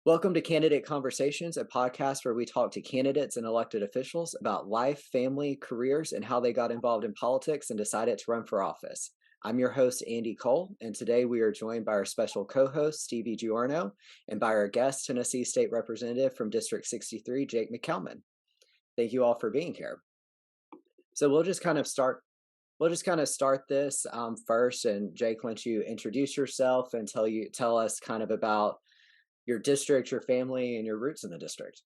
Welcome to Candidate Conversations, a podcast where we talk to candidates and elected officials about life, family, careers, and how they got involved in politics and decided to run for office. I'm your host, Andy Cole, and today we are joined by our special co host, Stevie Giorno, and by our guest, Tennessee State Representative from District 63, Jake McCalmon. Thank you all for being here. So we'll just kind of start this first, and Jake, why don't you introduce yourself and tell us kind of about your district, your family, and your roots in the district.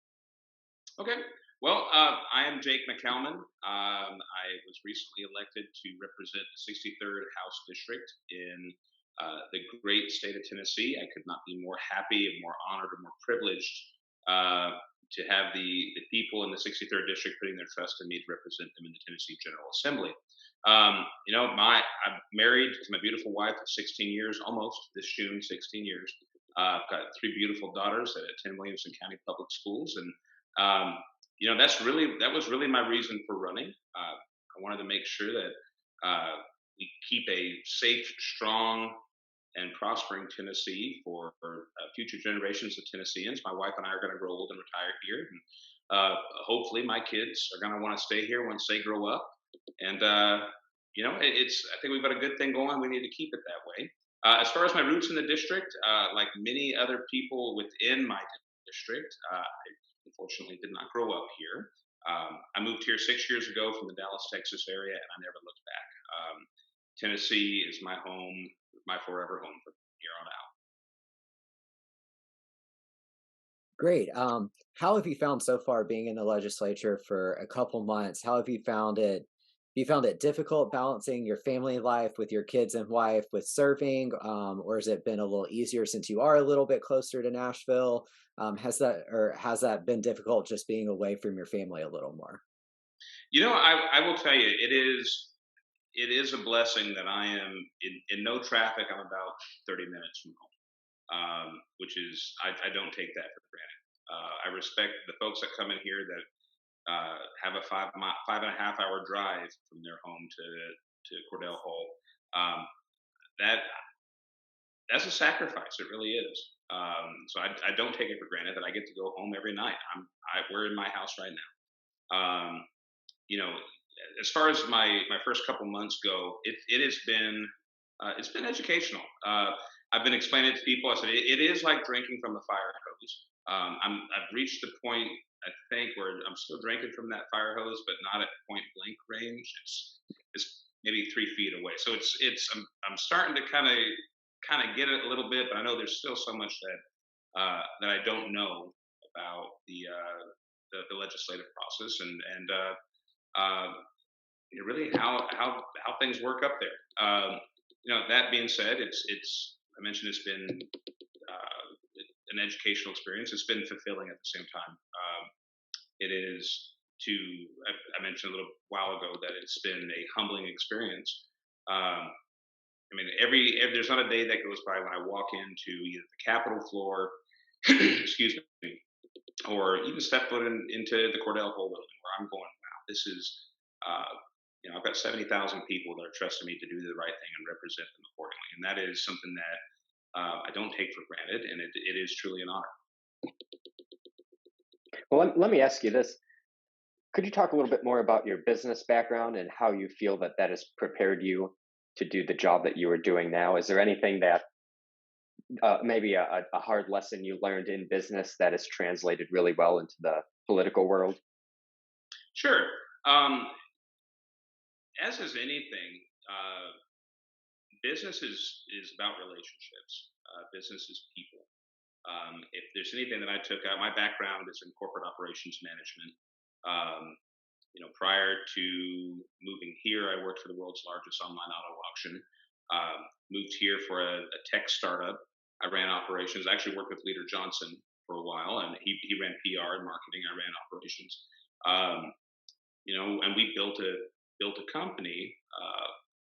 Okay. Well, I am Jake McCalmon. I was recently elected to represent the 63rd House District in the great state of Tennessee. I could not be more happy and more honored and more privileged to have the people in the 63rd District putting their trust in me to represent them in the Tennessee General Assembly. I'm married to my beautiful wife of 16 years, almost this June, 16 years. I've got three beautiful daughters that attend Williamson County Public Schools, and that was really my reason for running. I wanted to make sure that we keep a safe, strong, and prospering Tennessee for future generations of Tennesseans. My wife and I are going to grow old and retire here, and hopefully, my kids are going to want to stay here once they grow up. And I think we've got a good thing going. We need to keep it that way. As far as my roots in the district, like many other people within my district, I unfortunately did not grow up here. I moved here 6 years ago from the Dallas, Texas area, and I never looked back. Tennessee is my home, my forever home from here on out. Great. How have you found so far being in the legislature for a couple months? How have you found it? You found it difficult balancing your family life with your kids and wife with serving, or has it been a little easier since you are a little bit closer to Nashville? Has that been difficult just being away from your family a little more? I will tell you, it is a blessing that I am in no traffic. I'm about 30 minutes from home, which is I don't take that for granted. I respect the folks that come in here that have a 5.5 hour drive from their home to Cordell Hall. Um, that that's a sacrifice. It really is. So I don't take it for granted that I get to go home every night. We're in my house right now. You know, as far as my first couple months go, it has been it's been educational. I've been explaining it to people. I said it is like drinking from a fire hose. I've reached the point I think where I'm still drinking from that fire hose, but not at point blank range. It's maybe 3 feet away. So I'm starting to kind of get it a little bit, but I know there's still so much that I don't know about the legislative process uh, really how things work up there. That being said, it's I mentioned it's been an educational experience. It's been fulfilling at the same time. It is to I mentioned a little while ago that it's been a humbling experience. I mean, there's not a day that goes by when I walk into either the Capitol floor, excuse me, or even step foot into the Cordell Hall building where I'm going, wow, this is, uh, I've got 70,000 people that are trusting me to do the right thing and represent them accordingly. And that is something that I don't take for granted, and it is truly an honor. Well, let me ask you this. Could you talk a little bit more about your business background and how you feel that that has prepared you to do the job that you are doing now? Is there anything that maybe a hard lesson you learned in business that is translated really well into the political world? Sure. Um, as is anything, business is about relationships. Business is people. If there's anything that I took out, my background is in corporate operations management. Um, Prior to moving here, I worked for the world's largest online auto auction. Moved here for a tech startup. I ran operations. I actually worked with Leader Johnson for a while, and he ran PR and marketing. I ran operations. Um, and we built a company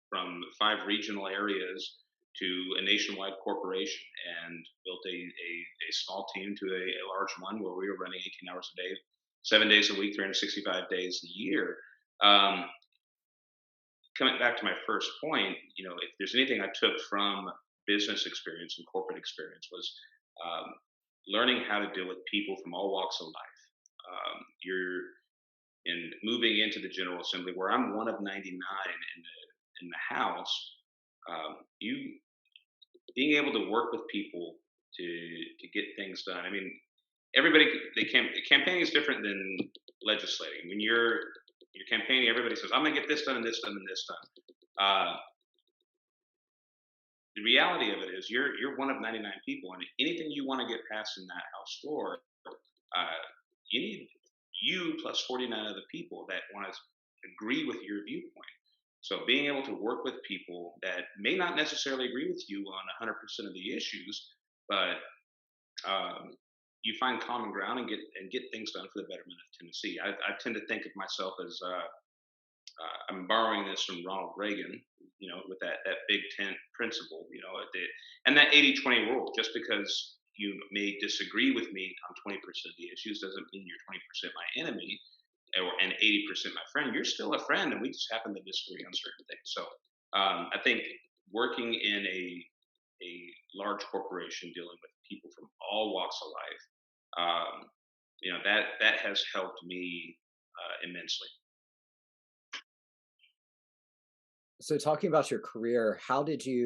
from 5 regional areas to a nationwide corporation, and built a small team to a large one where we were running 18 hours a day, 7 days a week, 365 days a year. Um, Coming back to my first point, if there's anything I took from business experience and corporate experience was um, learning how to deal with people from all walks of life. You're in moving into the General Assembly, where I'm one of 99 in the House. You being able to work with people to get things done. I mean, everybody campaigning is different than legislating. When you're campaigning, everybody says, "I'm going to get this done and this done and this done." The reality of it is, you're one of 99 people, and anything you want to get passed in that House floor, you need you plus 49 other people that want to agree with your viewpoint. So being able to work with people that may not necessarily agree with you on 100% of the issues, but um, you find common ground and get things done for the betterment of Tennessee. I tend to think of myself as I'm borrowing this from Ronald Reagan, with that big tent principle, and that 80-20 rule. Just because you may disagree with me on 20% of the issues doesn't mean you're 20% my enemy and 80% my friend. You're still a friend, and we just happen to disagree on certain things. So I think working in a large corporation dealing with people from all walks of life, that has helped me immensely. So talking about your career,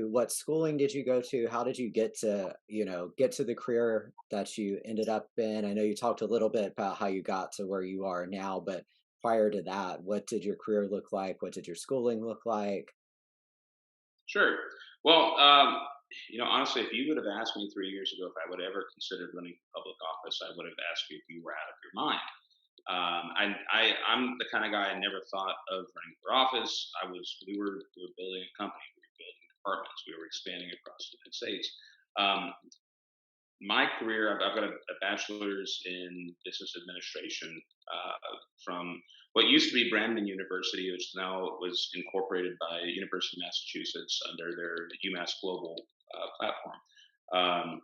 what schooling did you go to? How did you get to the career that you ended up in? I know you talked a little bit about how you got to where you are now, but prior to that, what did your career look like? What did your schooling look like? Sure. Well, honestly, if you would have asked me 3 years ago if I would ever considered running for public office, I would have asked you if you were out of your mind. I'm the kind of guy I never thought of running for office. We were building a company, we were building departments, we were expanding across the United States. Um, my career, I've got a bachelor's in business administration from what used to be Brandon University, which now was incorporated by University of Massachusetts under their UMass Global platform. Um,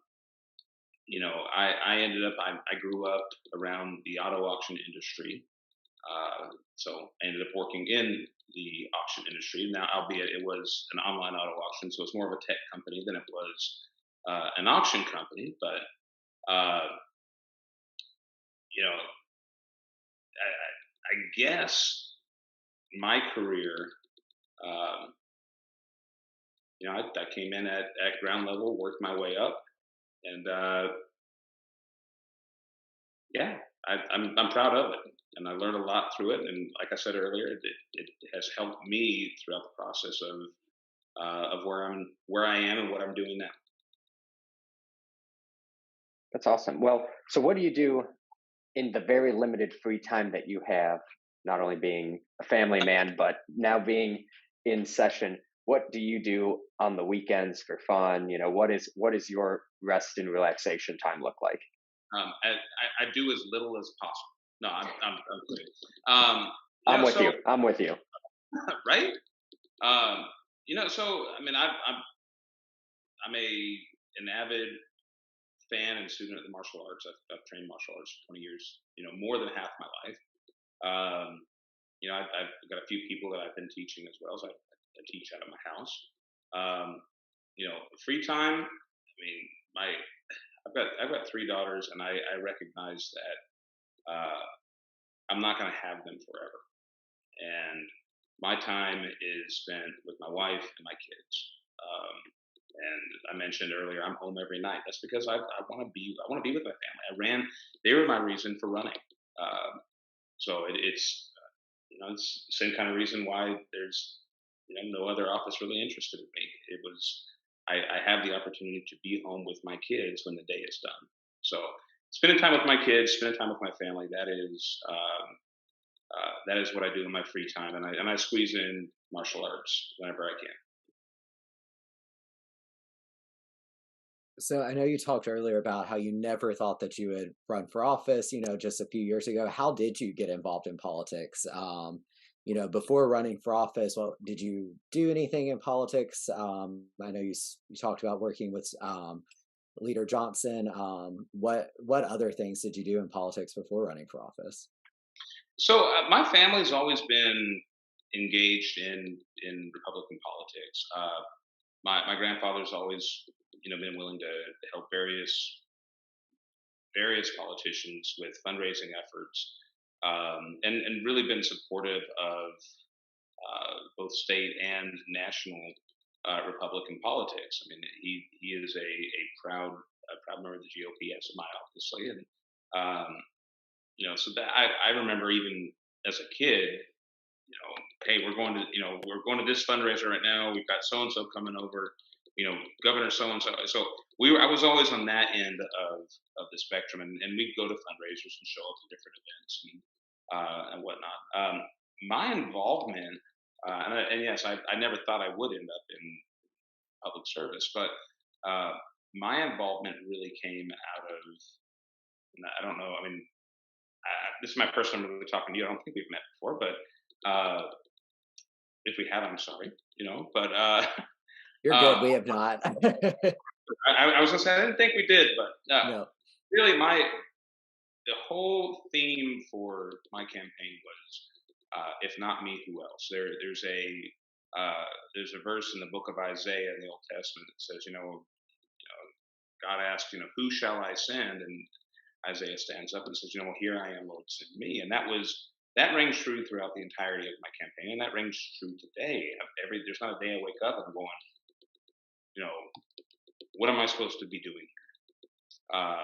I ended up, I grew up around the auto auction industry. So I ended up working in the auction industry. Now, albeit it was an online auto auction, so it's more of a tech company than it was an auction company. But you know, I guess my career, um, I came in at ground level, worked my way up, and yeah, I'm proud of it, and I learned a lot through it. And like I said earlier, it has helped me throughout the process of where I am and what I'm doing now. That's awesome. Well, so what do you do in the very limited free time that you have, not only being a family man, but now being in session? What do you do on the weekends for fun? What is your rest and relaxation time look like? I do as little as possible. No, I'm kidding. I'm with So you. I'm with you. right. Um, so I mean, I'm an avid fan and student of the martial arts. I've trained martial arts for 20 years. More than half my life. I've got a few people that I've been teaching as well. So I teach out of my house. Um, free time. I mean, my I've got three daughters, and I recognize that I'm not going to have them forever, and my time is spent with my wife and my kids. Um, and I mentioned earlier, I'm home every night. That's because I want to be with my family. They were my reason for running. So it's the same kind of reason why there's no other office really interested in me. It was I have the opportunity to be home with my kids when the day is done. So spending time with my kids, spending time with my family, that is what I do in my free time, and I squeeze in martial arts whenever I can. So I know you talked earlier about how you never thought that you would run for office, just a few years ago. How did you get involved in politics? Before running for office, well, did you do anything in politics? I know you talked about working with Leader Johnson. What other things did you do in politics before running for office? So my family's always been engaged in Republican politics. My grandfather's always been willing to help various various politicians with fundraising efforts, and really been supportive of both state and national Republican politics. I mean, he is a proud member of the GOP, as am I, obviously, and so that I remember even as a kid, hey, we're going to this fundraiser right now. We've got so and so coming over, Governor so and so. So I was always on that end of the spectrum, and we'd go to fundraisers and show up to different events and whatnot. My involvement, and yes, I never thought I would end up in public service, but my involvement really came out of, I don't know, I mean, this is my first time really talking to you. I don't think we've met before, but if we have, I'm sorry, but You're good. We have not. I was gonna say I didn't think we did, but No. really, the whole theme for my campaign was, if not me, who else? There's a verse in the book of Isaiah in the Old Testament that says, God asked, who shall I send? And Isaiah stands up and says, here I am, Lord, send me. And that rings true throughout the entirety of my campaign, and that rings true today. There's not a day I wake up and I'm going, what am I supposed to be doing here?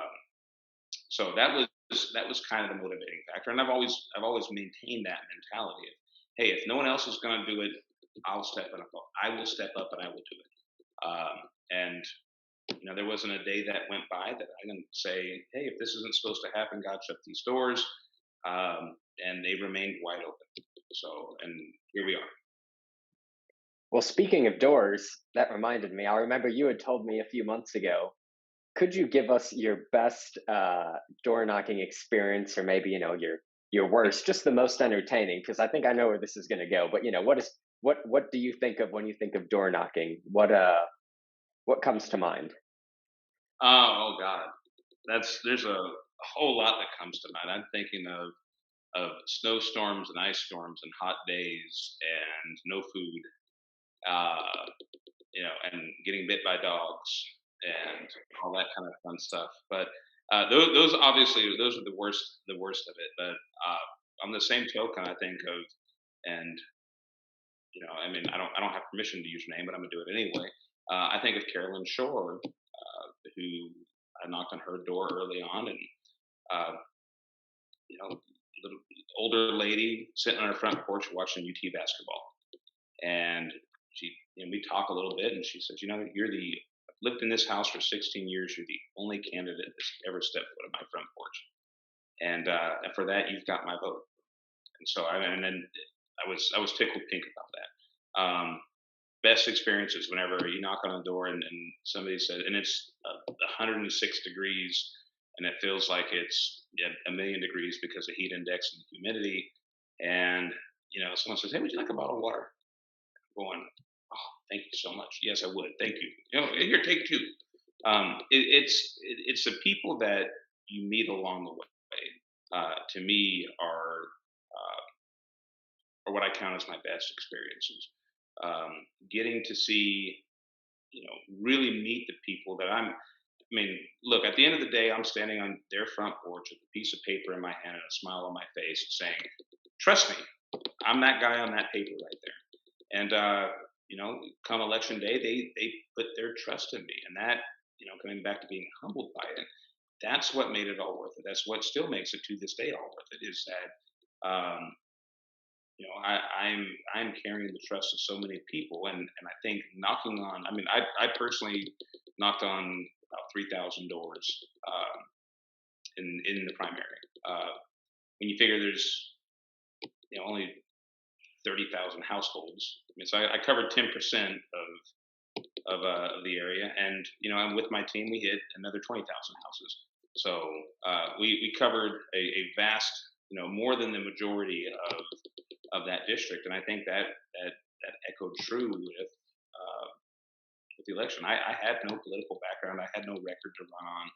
So that was kind of the motivating factor, and I've always maintained that mentality of, hey, if no one else is going to do it, I'll step up. I will step up and I will do it. And there wasn't a day that went by that I didn't say, hey, if this isn't supposed to happen, God shut these doors, and they remained wide open. So, and here we are. Well, speaking of doors, that reminded me. I remember you had told me a few months ago. Could you give us your best door knocking experience, or maybe your worst, just the most entertaining? Because I think I know where this is going to go. But what do you think of when you think of door knocking? What comes to mind? Oh God, there's a whole lot that comes to mind. I'm thinking of snowstorms and ice storms and hot days and no food, and getting bit by dogs and all that kind of fun stuff. But those obviously those are the worst of it. But on the same token, I think of, and I mean, I don't have permission to use your name, but I'm gonna do it anyway. I think of Carolyn Shore, who I knocked on her door early on, and little older lady sitting on her front porch watching UT basketball, and we talk a little bit, and she says, I've lived in this house for 16 years. You're the only candidate that's ever stepped foot on my front porch, and for that, you've got my vote. And so and then I was tickled pink about that. Best experiences whenever you knock on a door and somebody said, and it's 106 degrees, and it feels like it's a million degrees because of heat index and humidity, and someone says, hey, would you like a bottle of water? I'm going, oh, thank you so much. Yes, I would. Thank you. Here, take two. It's the people that you meet along the way. To me, are what I count as my best experiences. Getting to see, really meet the people that I mean, look, at the end of the day, I'm standing on their front porch with a piece of paper in my hand and a smile on my face saying, trust me, I'm that guy on that paper right there. And, come election day, they put their trust in me. And that, coming back to being humbled by it, that's what made it all worth it. That's what still makes it to this day all worth it, is that, I'm carrying the trust of so many people, and I think knocking on. I mean, I personally knocked on about 3,000 doors in the primary. When you figure there's only 30,000 households, I mean, so I covered 10% of the area, and and with my team we hit another 20,000 houses. So we covered a vast, more than the majority of that district, and I think that echoed true with the election. I had no political background. I had no record to run on.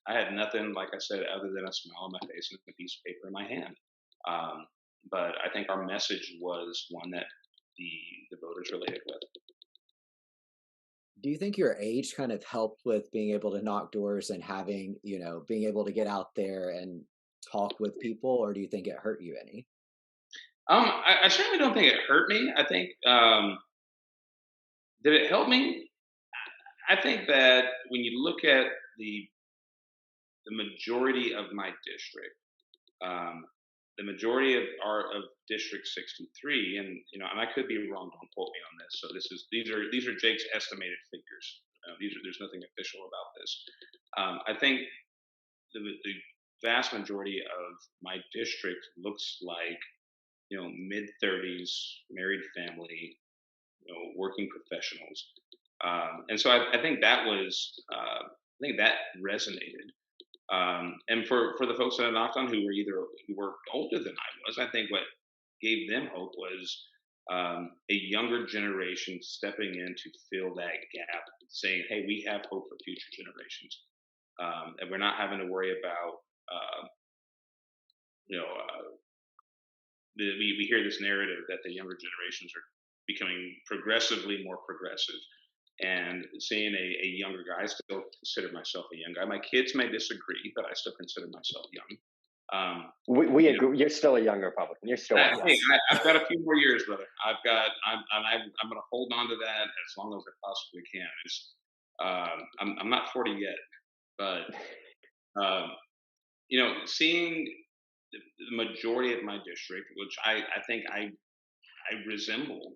I had nothing, like I said, other than a smile on my face and a piece of paper in my hand. But I think our message was one that the voters related with. Do you think your age kind of helped with being able to knock doors and having, being able to get out there and talk with people, or do you think it hurt you any? I certainly don't think it hurt me. I think did it help me? I think that when you look at the the majority of my district, um, the majority of District 63, and and I could be wrong. Don't quote me on this. So these are Jake's estimated figures. There's nothing official about this. I think the vast majority of my district looks like mid 30s, married family, working professionals, and so I think that was I think that resonated. And for the folks that I knocked on who were older than I was, I think what gave them hope was a younger generation stepping in to fill that gap, saying, "Hey, we have hope for future generations, and we're not having to worry about uh, you know we hear this narrative that the younger generations are becoming progressively more progressive." And seeing a younger guy, I still consider myself a young guy. My kids may disagree, but I still consider myself young. We You know, agree. You're still a young Republican. You're still with hey, us. I've got a few more years, brother. I'm going to hold on to that as long as I possibly can. I'm not 40 yet, but um, seeing the majority of my district, which I think I resemble,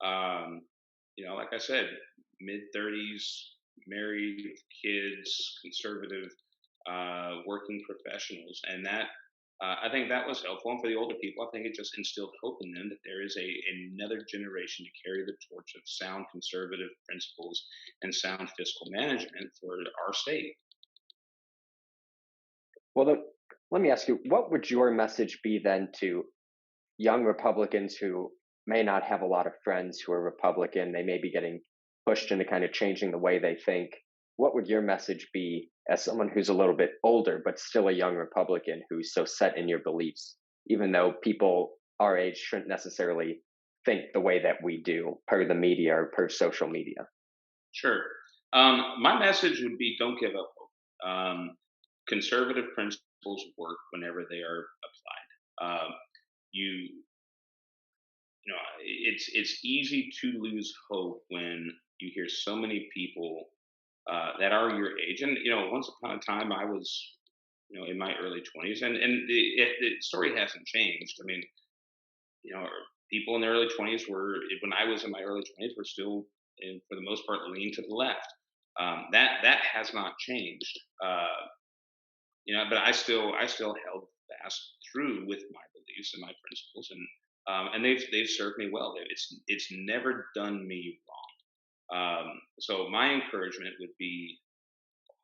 um, like I said, mid 30s, married, with kids, conservative, working professionals, and that I think that was helpful. And for the older people, I think it just instilled hope in them that there is another generation to carry the torch of sound conservative principles and sound fiscal management for our state. Well, let me ask you, what would your message be then to young Republicans who may not have a lot of friends who are Republican? They may be getting pushed into kind of changing the way they think. What would your message be as someone who's a little bit older, but still a young Republican who's so set in your beliefs, even though people our age shouldn't necessarily think the way that we do per the media or per social media? Sure. My message would be don't give up hope. Conservative principles work whenever they are applied. You it's easy to lose hope when you hear so many people that are your age. And once upon a time, I was in my early 20s, and the story hasn't changed. I mean, you know, people in their early 20s were when I was in my early 20s were still, for the most part, lean to the left. That has not changed. But I still held fast through with my beliefs and my principles, and they've served me well. It's never done me wrong. So my encouragement would be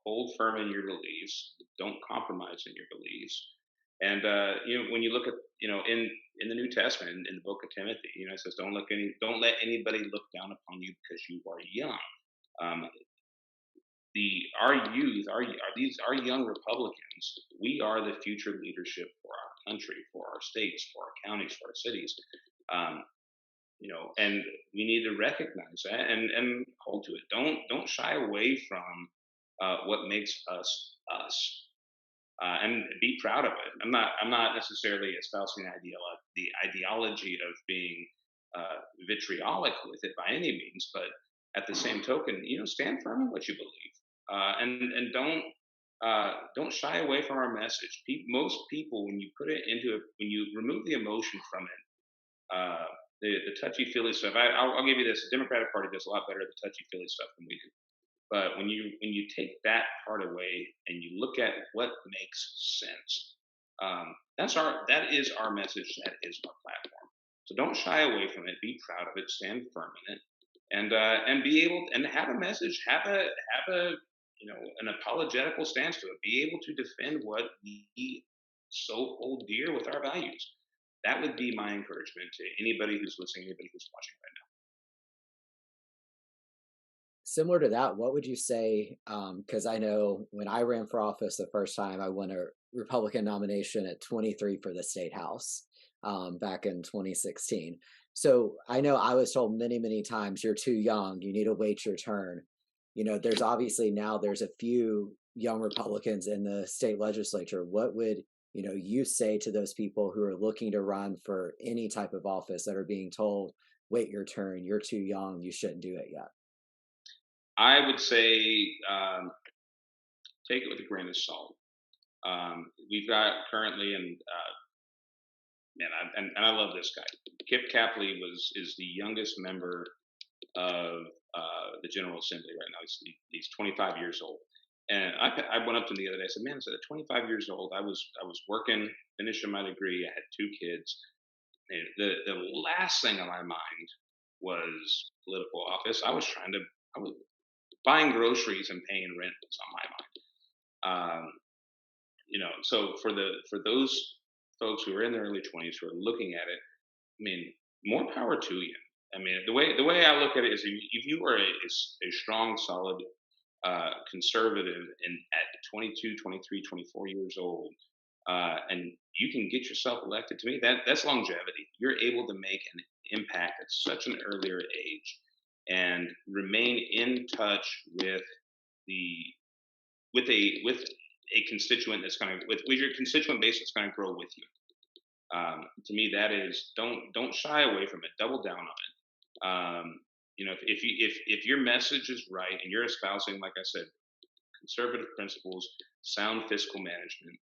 hold firm in your beliefs, don't compromise in your beliefs, and when you look at in the New Testament, in the book of Timothy, it says don't let anybody look down upon you because you are young. Um, the our youth, our young Republicans. We are the future leadership for our country, for our states, for our counties, for our cities. Um, and we need to recognize that and hold to it. Don't shy away from what makes us us, and be proud of it. I'm not necessarily espousing the ideology of being vitriolic with it by any means, but at the same token, stand firm in what you believe, and don't shy away from our message. Most people, when you put it into it, when you remove the emotion from it, the touchy feely stuff. I'll give you this: the Democratic Party does a lot better at the touchy feely stuff than we do. But when you take that part away and you look at what makes sense, that is our message. That is our platform. So don't shy away from it. Be proud of it. Stand firm in it, and be able and have a message. Have a an apologetical stance to it. Be able to defend what we so hold dear with our values. That would be my encouragement to anybody who's listening, anybody who's watching right Similar to that, what would you say? Because I know when I ran for office the first time, I won a Republican nomination at 23 for the state house back in 2016. So I know I was told many, many times, you're too young, you need to wait your turn. There's obviously now there's a few young Republicans in the state legislature. What would, you say to those people who are looking to run for any type of office that are being told, wait your turn, you're too young, you shouldn't do it yet? I would say take it with a grain of salt. We've got currently, and man, and I love this guy. Kip Capley is the youngest member of the General Assembly right now. He's 25 years old, and I went up to him the other day. I said, "Man, I said at 25 years old, I was working, finishing my degree. I had two kids. And the last thing on my mind was political office. I was buying groceries and paying rent was on my mind. So for those folks who are in their early 20s who are looking at it, I mean, more power to you. I mean, the way I look at it is, if you are a strong, solid conservative at 22, 23, 24 years old, and you can get yourself elected, to me, that's longevity. You're able to make an impact at such an earlier age and remain in touch the with a constituent that's going to with your constituent base that's going to grow with you. To me, that is, don't shy away from it. Double down on it. If your message is right and you're espousing, like I said, conservative principles, sound fiscal management,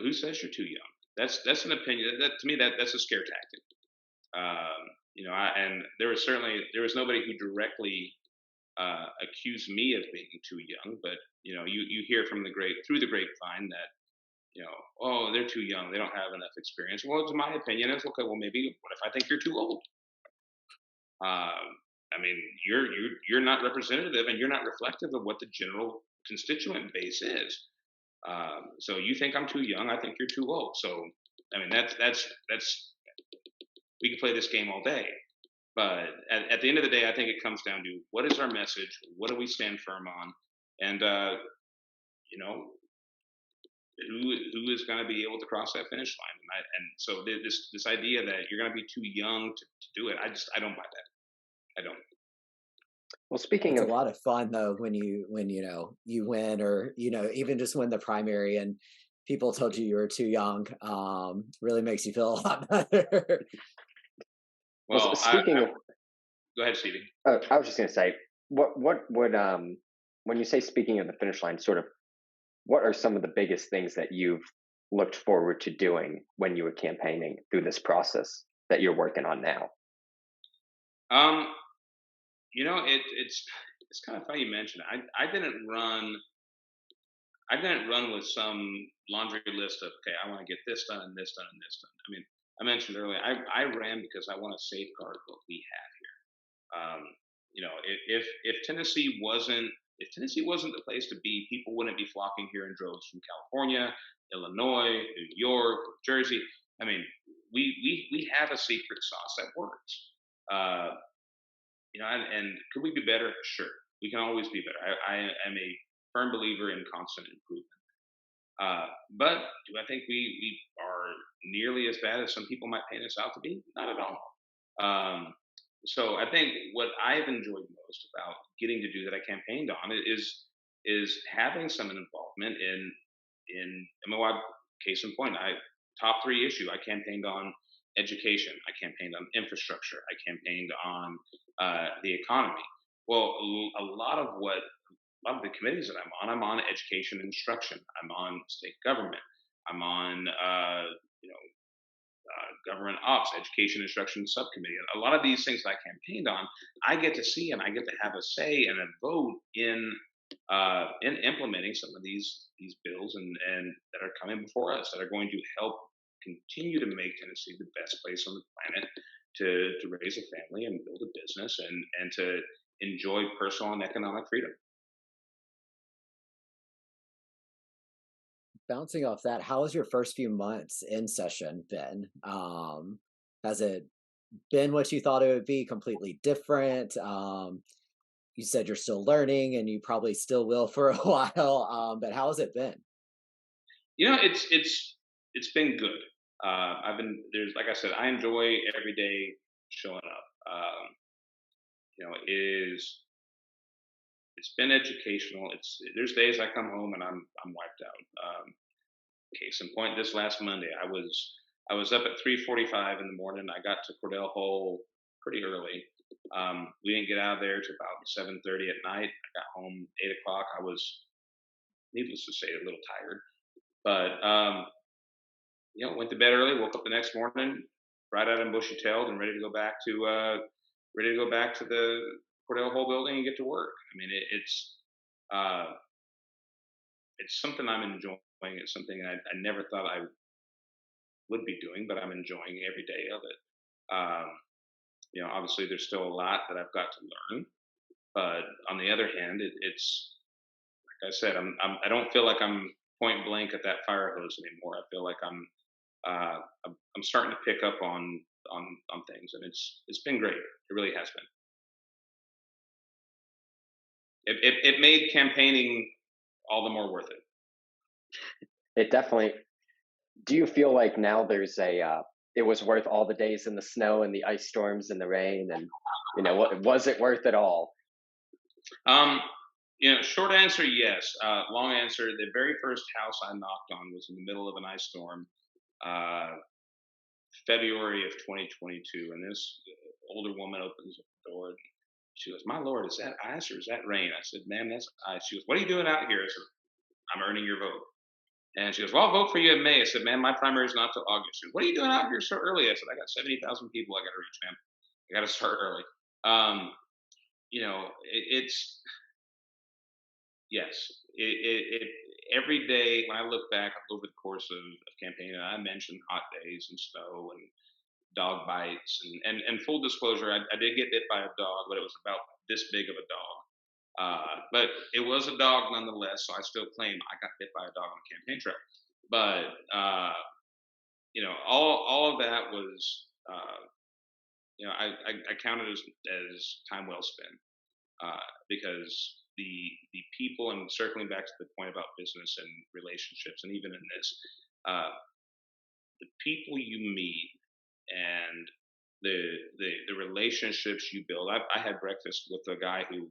who says you're too young? That's an opinion. That to me, that's a scare tactic. And there was nobody who directly accused me of being too young, but you hear through the grapevine that, oh, they're too young, they don't have enough experience. Well, to my opinion, it's okay. Well, maybe what if I think you're too old? I mean, you're not representative, and you're not reflective of what the general constituent base is. So you think I'm too young, I think you're too old. So I mean, that's we can play this game all day, but at the end of the day, I think it comes down to, what is our message, what do we stand firm on, and you know who is going to be able to cross that finish line. So this idea that you're going to be too young to do it, I don't buy that. I don't. Well, speaking It's a of, lot of fun though when you win, or even just win the primary and people told you were too young. Really makes you feel a lot better. well, Well, speaking of, go ahead, Stevie. I was just going to say, what would when you say speaking of the finish line, sort of, what are some of the biggest things that you've looked forward to doing when you were campaigning through this process that you're working on now? Um, it's kind of funny you mentioned it. I didn't run with some laundry list of, okay, I want to get this done and this done and this done. I mean, I mentioned earlier, I ran because I want to safeguard what we have here. Um, if Tennessee wasn't the place to be, people wouldn't be flocking here in droves from California, Illinois, New York, Jersey. I mean, we have a secret sauce that works. Uh, and could we be better? Sure, we can always be better. I am a firm believer in constant improvement. But do I think we are nearly as bad as some people might paint us out to be? Not at all. Um, so I think what I've enjoyed most about getting to do that I campaigned on is having some involvement in MOI. Case in point, I top three issue. I campaigned on education. I campaigned on infrastructure. I campaigned on the economy. Well, a lot of the committees that I'm on education and instruction. I'm on state government. I'm on government ops, education instruction subcommittee. A lot of these things that I campaigned on, I get to see and I get to have a say and a vote in implementing some of these bills and that are coming before us, that are going to help continue to make Tennessee the best place on the planet to raise a family and build a business and to enjoy personal and economic freedom. Bouncing off that, how has your first few months in session been? Has it been what you thought it would be, completely different? You said you're still learning and you probably still will for a while. But how has it been? It's been good. Like I said, I enjoy every day showing up. It is it's been educational. There's days I come home and I'm wiped out. Case in point, this last Monday, I was up at 3:45 in the morning. I got to Cordell Hole pretty early. We didn't get out of there till about 7:30 at night. I got home 8 o'clock. I was, needless to say, a little tired, but went to bed early. Woke up the next morning, bright-eyed and bushy-tailed, and ready to go back to the Cordell Hole building and get to work. I mean, uh, it's something I'm enjoying. It's something I never thought I would be doing, but I'm enjoying every day of it. Obviously, there's still a lot that I've got to learn, but on the other hand, it's like I said, I don't feel like I'm point blank at that fire hose anymore. I feel like I'm starting to pick up on things, and it's been great. It really has been. It made campaigning all the more worth it. It definitely. Do you feel like now there's it was worth all the days in the snow and the ice storms and the rain, and what was it worth it all? Short answer, yes. Long answer, the very first house I knocked on was in the middle of an ice storm, uh, February of 2022, and this older woman opens the door. And she goes, "My Lord, is that ice or is that rain?" I said, "Ma'am, that's ice." She goes, "What are you doing out here?" I said, "I'm earning your vote." And she goes, "Well, I'll vote for you in May." I said, "Man, my primary is not till August." She goes, "What are you doing out here so early?" I said, "I got 70,000 people I got to reach, man. I got to start early." Um, it's yes, every day when I look back over the course of campaigning, I mentioned hot days and snow and dog bites and full disclosure, I did get bit by a dog, but it was about this big of a dog. But it was a dog nonetheless, so I still claim I got bit by a dog on a campaign trail. But all of that was I counted as time well spent, because the people, and circling back to the point about business and relationships, and even in this, uh, the people you meet and the relationships you build. I had breakfast with a guy who,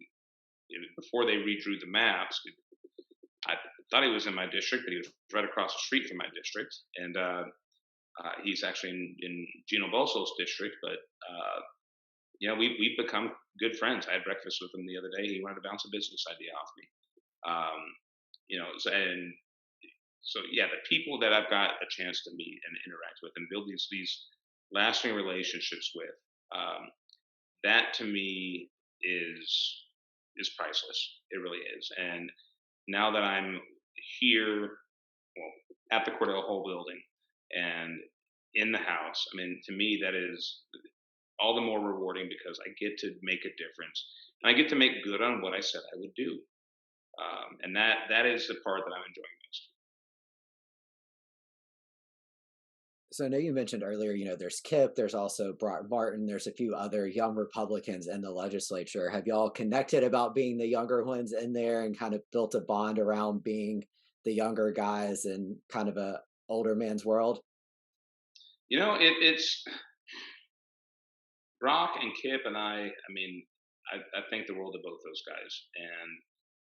before they redrew the maps, I thought he was in my district, but he was right across the street from my district, and he's actually in Gino Boso's district. But we've become good friends. I had breakfast with him the other day. He wanted to bounce a business idea off me. And so yeah, the people that I've got a chance to meet and interact with and build these lasting relationships with, that to me is priceless. It really is. And now that I'm here, well, at the Cordell Hole building and in the house, I mean, to me that is all the more rewarding because I get to make a difference and I get to make good on what I said I would do. And that is the part that I'm enjoying most. So I know you mentioned earlier, there's Kip, there's also Brock Martin, there's a few other young Republicans in the legislature. Have y'all connected about being the younger ones in there and kind of built a bond around being the younger guys in kind of a older man's world? It's Brock and Kip and I mean, I think the world of both those guys.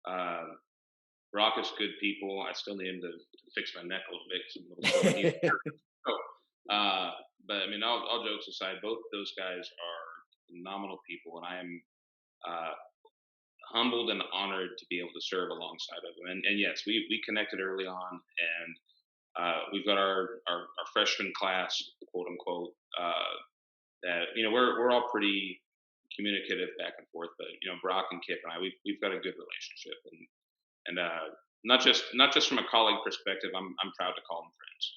And Brock is good people. I still need him to fix my neck a little bit because I'm a little sore. Uh, but I mean, all jokes aside, both those guys are phenomenal people, and I am uh, humbled and honored to be able to serve alongside of them. And yes, we connected early on, and we've got our freshman class, quote unquote. That we're all pretty communicative back and forth, but Brock and Kip and I, we've got a good relationship, and not just from a colleague perspective, I'm proud to call them friends.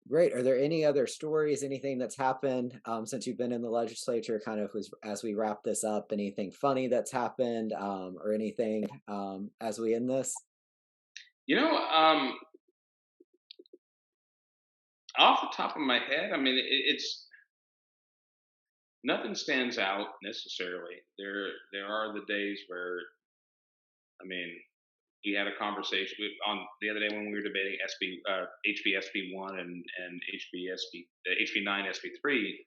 Great. Are there any other stories, anything that's happened since you've been in the legislature, kind of as we wrap this up, anything funny that's happened or anything as we end this? Off the top of my head, I mean, it's nothing stands out necessarily. There are the days where, I mean, we had a conversation on the other day when we were debating HB 1 and HB 9 SB 3.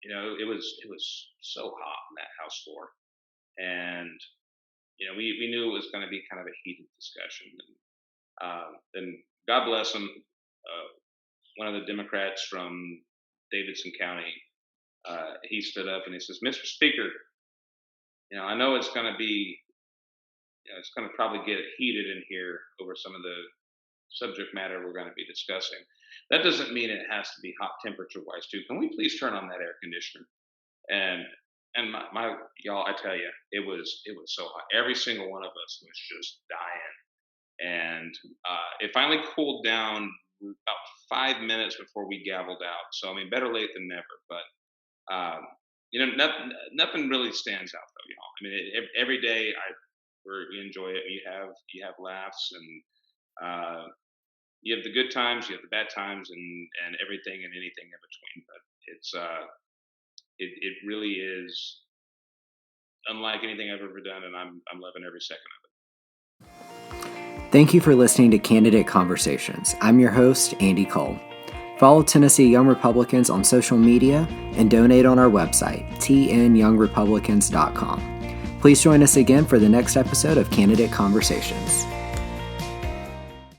It was so hot in that House floor, and we knew it was going to be kind of a heated discussion. And God bless him, one of the Democrats from Davidson County, he stood up and he says, "Mr. Speaker, I know it's going to be, it's going to probably get heated in here over some of the subject matter we're going to be discussing. That doesn't mean it has to be hot temperature wise too. Can we please turn on that air conditioner?" And my y'all, I tell you, it was so hot. Every single one of us was just dying, and it finally cooled down about 5 minutes before we gavelled out. So I mean, better late than never. But nothing really stands out though, y'all. I mean, every day we enjoy it. You have laughs, and you have the good times, you have the bad times, and everything and anything in between. But it's it really is unlike anything I've ever done, and I'm loving every second of it. Thank you for listening to Candidate Conversations. I'm your host, Andy Cole. Follow Tennessee Young Republicans on social media and donate on our website, tnyoungrepublicans.com. Please join us again for the next episode of Candidate Conversations.